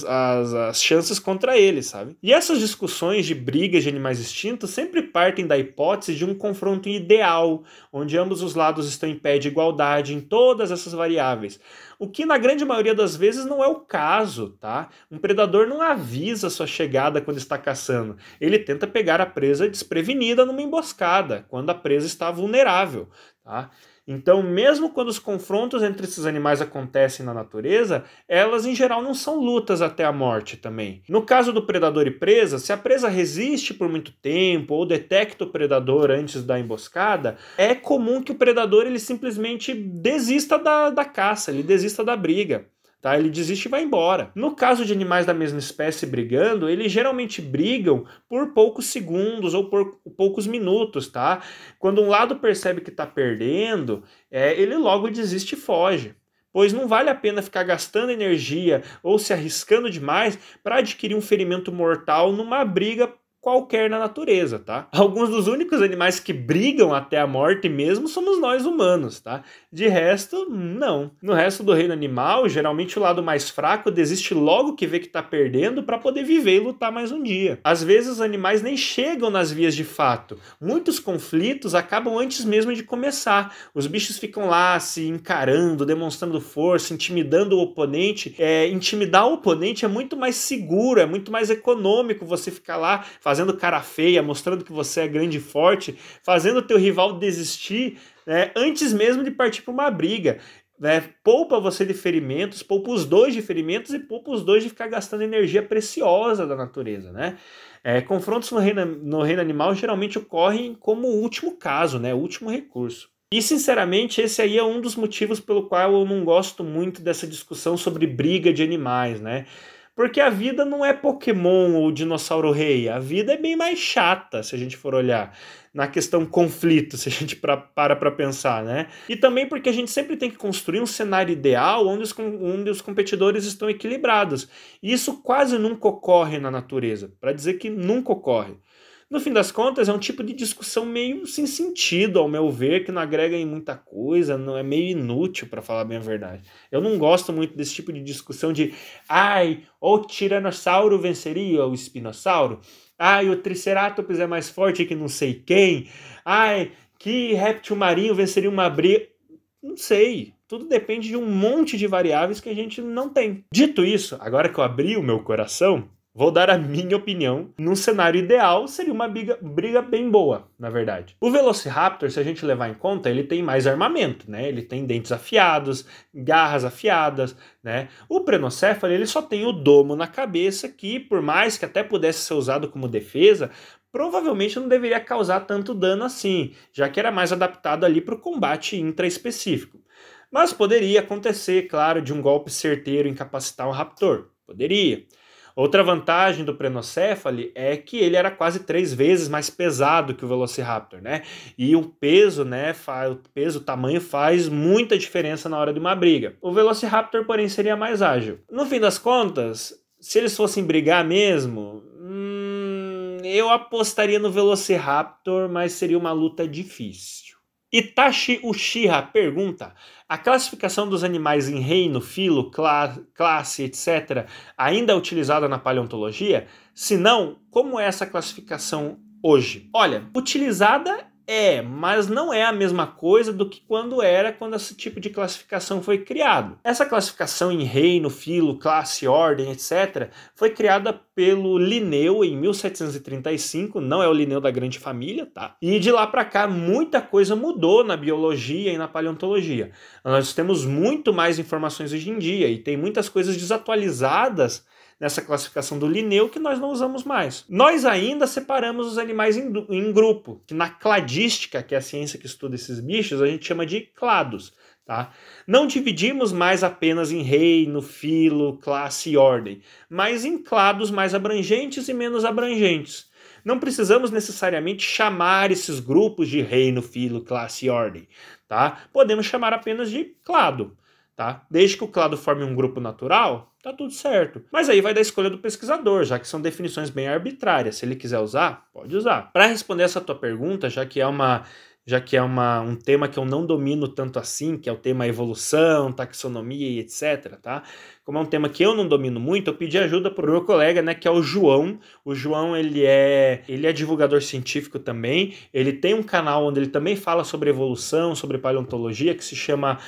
A: as chances contra ele, sabe? E essas discussões de brigas de animais extintos sempre partem da hipótese de um confronto ideal, onde ambos os lados estão em pé de igualdade em todas essas variáveis. O que na grande maioria das vezes não é o caso, tá? Um predador não avisa sua chegada quando está caçando. Ele tenta pegar a presa desprevenida numa emboscada, quando a presa está vulnerável, tá? Então, mesmo quando os confrontos entre esses animais acontecem na natureza, elas em geral não são lutas até a morte também. No caso do predador e presa, se a presa resiste por muito tempo ou detecta o predador antes da emboscada, é comum que o predador ele simplesmente desista da caça, ele desista da briga. Tá? Ele desiste e vai embora. No caso de animais da mesma espécie brigando, eles geralmente brigam por poucos segundos ou por poucos minutos, tá? Quando um lado percebe que está perdendo, ele logo desiste e foge. Pois não vale a pena ficar gastando energia ou se arriscando demais para adquirir um ferimento mortal numa briga qualquer na natureza, tá? Alguns dos únicos animais que brigam até a morte mesmo somos nós humanos, tá? De resto, não. No resto do reino animal, geralmente o lado mais fraco desiste logo que vê que tá perdendo para poder viver e lutar mais um dia. Às vezes os animais nem chegam nas vias de fato. Muitos conflitos acabam antes mesmo de começar. Os bichos ficam lá se encarando, demonstrando força, intimidando o oponente. Intimidar o oponente é muito mais seguro, é muito mais econômico você ficar lá fazendo cara feia, mostrando que você é grande e forte, fazendo o teu rival desistir, né, antes mesmo de partir para uma briga. Poupa você de ferimentos, poupa os dois de ferimentos e poupa os dois de ficar gastando energia preciosa da natureza, né? Confrontos no reino animal geralmente ocorrem como último caso, né? Último recurso. E, sinceramente, esse aí é um dos motivos pelo qual eu não gosto muito dessa discussão sobre briga de animais, né? Porque a vida não é Pokémon ou Dinossauro Rei. A vida é bem mais chata, se a gente for olhar na questão conflito, se a gente para pensar, né? E também porque a gente sempre tem que construir um cenário ideal onde os competidores estão equilibrados. E isso quase nunca ocorre na natureza, para dizer que nunca ocorre. No fim das contas, é um tipo de discussão meio sem sentido, ao meu ver, que não agrega em muita coisa, não é meio inútil, para falar bem a verdade. Eu não gosto muito desse tipo de discussão de ai, o tiranossauro venceria o espinossauro? Ai, o triceratops é mais forte que não sei quem? Ai, que réptil marinho venceria uma briga? Não sei. Tudo depende de um monte de variáveis que a gente não tem. Dito isso, agora que eu abri o meu coração, vou dar a minha opinião. Num cenário ideal, seria uma briga bem boa, na verdade. O Velociraptor, se a gente levar em conta, ele tem mais armamento, né? Ele tem dentes afiados, garras afiadas, né? O Prenocéfalo, ele só tem o domo na cabeça que, por mais que até pudesse ser usado como defesa, provavelmente não deveria causar tanto dano assim, já que era mais adaptado ali para o combate intraespecífico. Mas poderia acontecer, claro, de um golpe certeiro incapacitar um raptor. Poderia. Outra vantagem do Prenocéfalo é que ele era quase 3 vezes mais pesado que o Velociraptor, né? E o peso, né, o tamanho faz muita diferença na hora de uma briga. O Velociraptor, porém, seria mais ágil. No fim das contas, se eles fossem brigar mesmo, eu apostaria no Velociraptor, mas seria uma luta difícil. Itachi Uchiha pergunta: a classificação dos animais em reino, filo, classe, etc. ainda é utilizada na paleontologia? Se não, como é essa classificação hoje? Olha, utilizada mas não é a mesma coisa do que quando esse tipo de classificação foi criado. Essa classificação em reino, filo, classe, ordem, etc. foi criada pelo Linneu em 1735, não é o Linneu da Grande Família, tá? E de lá para cá muita coisa mudou na biologia e na paleontologia. Nós temos muito mais informações hoje em dia e tem muitas coisas desatualizadas nessa classificação do Linneu que nós não usamos mais. Nós ainda separamos os animais em grupo, que na cladística, que é a ciência que estuda esses bichos, a gente chama de clados. Tá? Não dividimos mais apenas em reino, filo, classe e ordem, mas em clados mais abrangentes e menos abrangentes. Não precisamos necessariamente chamar esses grupos de reino, filo, classe e ordem. Tá? Podemos chamar apenas de clado. Tá? Desde que o clado forme um grupo natural, tá tudo certo. Mas aí vai da escolha do pesquisador, já que são definições bem arbitrárias. Se ele quiser usar, pode usar. Para responder essa tua pergunta, já que é um tema que eu não domino tanto assim, que é o tema evolução, taxonomia e etc, tá? Como é um tema que eu não domino muito, eu pedi ajuda pro meu colega, né, que é o João. O João, ele é divulgador científico também. Ele tem um canal onde ele também fala sobre evolução, sobre paleontologia, que se chama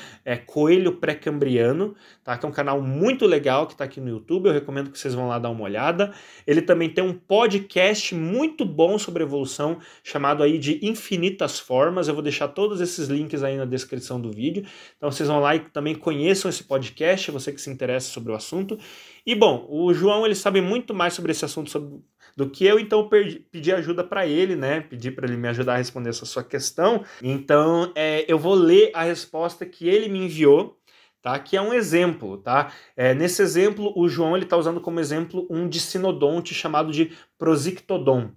A: Coelho Pré-Cambriano, tá? Que é um canal muito legal que tá aqui no YouTube. Eu recomendo que vocês vão lá dar uma olhada. Ele também tem um podcast muito bom sobre evolução, chamado aí de Infinitas Formas. Eu vou deixar todos esses links aí na descrição do vídeo. Então vocês vão lá e também conheçam esse podcast, você que se interessa sobre o assunto. E bom, o João, ele sabe muito mais sobre esse assunto do que eu, então eu pedi ajuda para ele, né? Pedi para ele me ajudar a responder essa sua questão. Então eu vou ler a resposta que ele me enviou, tá? Que é um exemplo, tá? Nesse exemplo, o João, ele tá usando como exemplo um dicinodonte chamado de Prosictodon,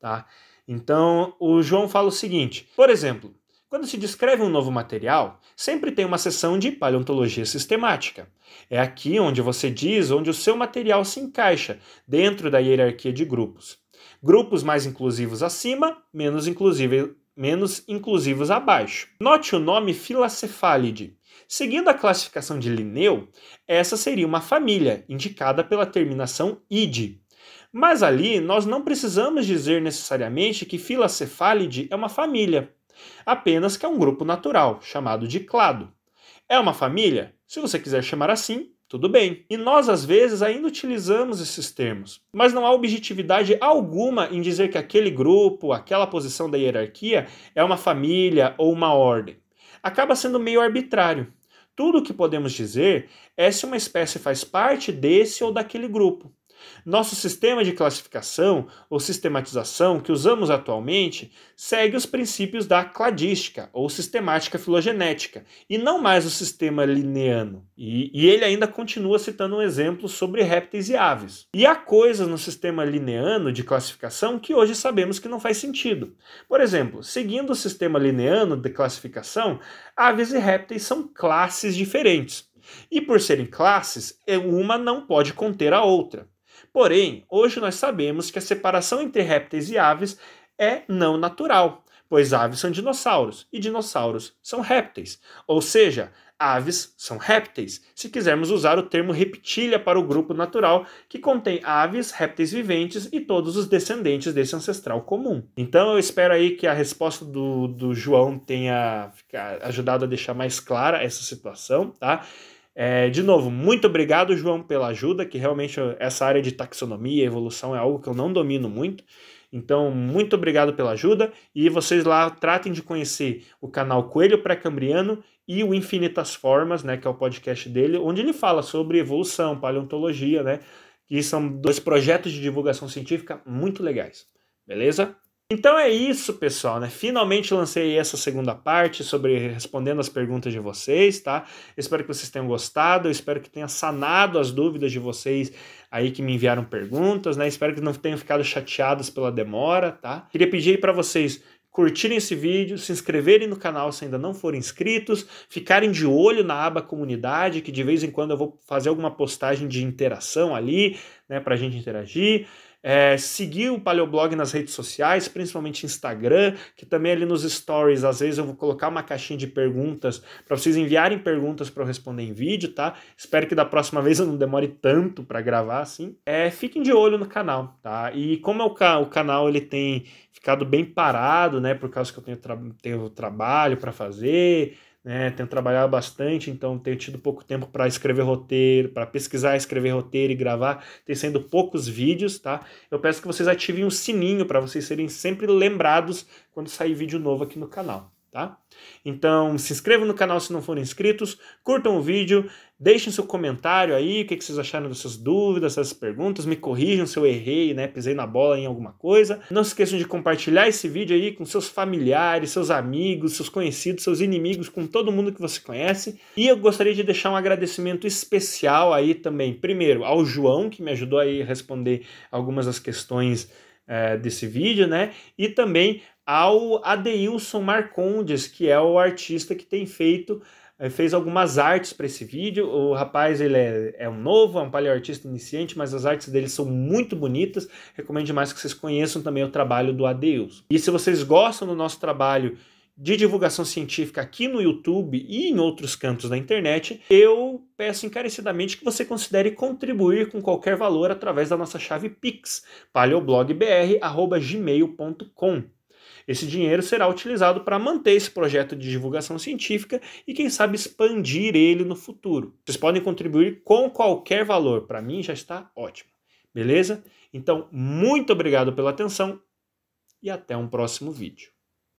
A: tá? Então, o João fala o seguinte: por exemplo, quando se descreve um novo material, sempre tem uma seção de paleontologia sistemática. É aqui onde você diz onde o seu material se encaixa dentro da hierarquia de grupos. Grupos mais inclusivos acima, menos inclusivos abaixo. Note o nome Philacephalidae. Seguindo a classificação de Linneu, essa seria uma família, indicada pela terminação -ide. Mas ali nós não precisamos dizer necessariamente que Philacephalidae é uma família, apenas que é um grupo natural, chamado de clado. É uma família? Se você quiser chamar assim, tudo bem. E nós, às vezes, ainda utilizamos esses termos, mas não há objetividade alguma em dizer que aquele grupo, aquela posição da hierarquia é uma família ou uma ordem. Acaba sendo meio arbitrário. Tudo o que podemos dizer é se uma espécie faz parte desse ou daquele grupo. Nosso sistema de classificação ou sistematização que usamos atualmente segue os princípios da cladística ou sistemática filogenética e não mais o sistema linneano. E ele ainda continua citando um exemplo sobre répteis e aves. E há coisas no sistema linneano de classificação que hoje sabemos que não faz sentido. Por exemplo, seguindo o sistema linneano de classificação, aves e répteis são classes diferentes. E por serem classes, uma não pode conter a outra. Porém, hoje nós sabemos que a separação entre répteis e aves é não natural, pois aves são dinossauros e dinossauros são répteis. Ou seja, aves são répteis, se quisermos usar o termo reptília para o grupo natural, que contém aves, répteis viventes e todos os descendentes desse ancestral comum. Então eu espero aí que a resposta do João tenha ajudado a deixar mais clara essa situação, tá? De novo, muito obrigado, João, pela ajuda, que realmente essa área de taxonomia e evolução é algo que eu não domino muito. Então, muito obrigado pela ajuda e vocês lá tratem de conhecer o canal Coelho Pré-Cambriano e o Infinitas Formas, né, que é o podcast dele, onde ele fala sobre evolução, paleontologia, né, que são 2 projetos de divulgação científica muito legais, beleza? Então é isso, pessoal, né? Finalmente lancei essa segunda parte sobre respondendo as perguntas de vocês, tá? Espero que vocês tenham gostado, eu espero que tenha sanado as dúvidas de vocês aí que me enviaram perguntas, né? Espero que não tenham ficado chateados pela demora, tá? Queria pedir para vocês curtirem esse vídeo, se inscreverem no canal se ainda não forem inscritos, ficarem de olho na aba comunidade, que de vez em quando eu vou fazer alguma postagem de interação ali, né, pra gente interagir. Seguir o Paleoblog nas redes sociais, principalmente Instagram, que também ali nos stories, às vezes eu vou colocar uma caixinha de perguntas para vocês enviarem perguntas para eu responder em vídeo, tá? Espero que da próxima vez eu não demore tanto para gravar assim. Fiquem de olho no canal, tá? E como o canal ele tem ficado bem parado, né, por causa que eu tenho trabalho para fazer, né, tenho trabalhado bastante, então tenho tido pouco tempo para escrever roteiro, para pesquisar, escrever roteiro e gravar, tem sendo poucos vídeos, tá? Eu peço que vocês ativem o sininho para vocês serem sempre lembrados quando sair vídeo novo aqui no canal, tá? Então se inscrevam no canal se não forem inscritos, curtam o vídeo, deixem seu comentário aí, o que vocês acharam dessas dúvidas, dessas perguntas, me corrijam se eu errei, né, pisei na bola em alguma coisa. Não se esqueçam de compartilhar esse vídeo aí com seus familiares, seus amigos, seus conhecidos, seus inimigos, com todo mundo que você conhece. E eu gostaria de deixar um agradecimento especial aí também, primeiro, ao João, que me ajudou aí a responder algumas das questões desse vídeo, né, e também ao Adeilson Marcondes, que é o artista que tem fez algumas artes para esse vídeo. O rapaz ele é um novo, é um paleoartista iniciante, mas as artes dele são muito bonitas. Recomendo demais que vocês conheçam também o trabalho do Adeilson. E se vocês gostam do nosso trabalho de divulgação científica aqui no YouTube e em outros cantos da internet, eu peço encarecidamente que você considere contribuir com qualquer valor através da nossa chave Pix, paleoblogbr@gmail.com. Esse dinheiro será utilizado para manter esse projeto de divulgação científica e, quem sabe, expandir ele no futuro. Vocês podem contribuir com qualquer valor, para mim já está ótimo, beleza? Então, muito obrigado pela atenção e até um próximo vídeo.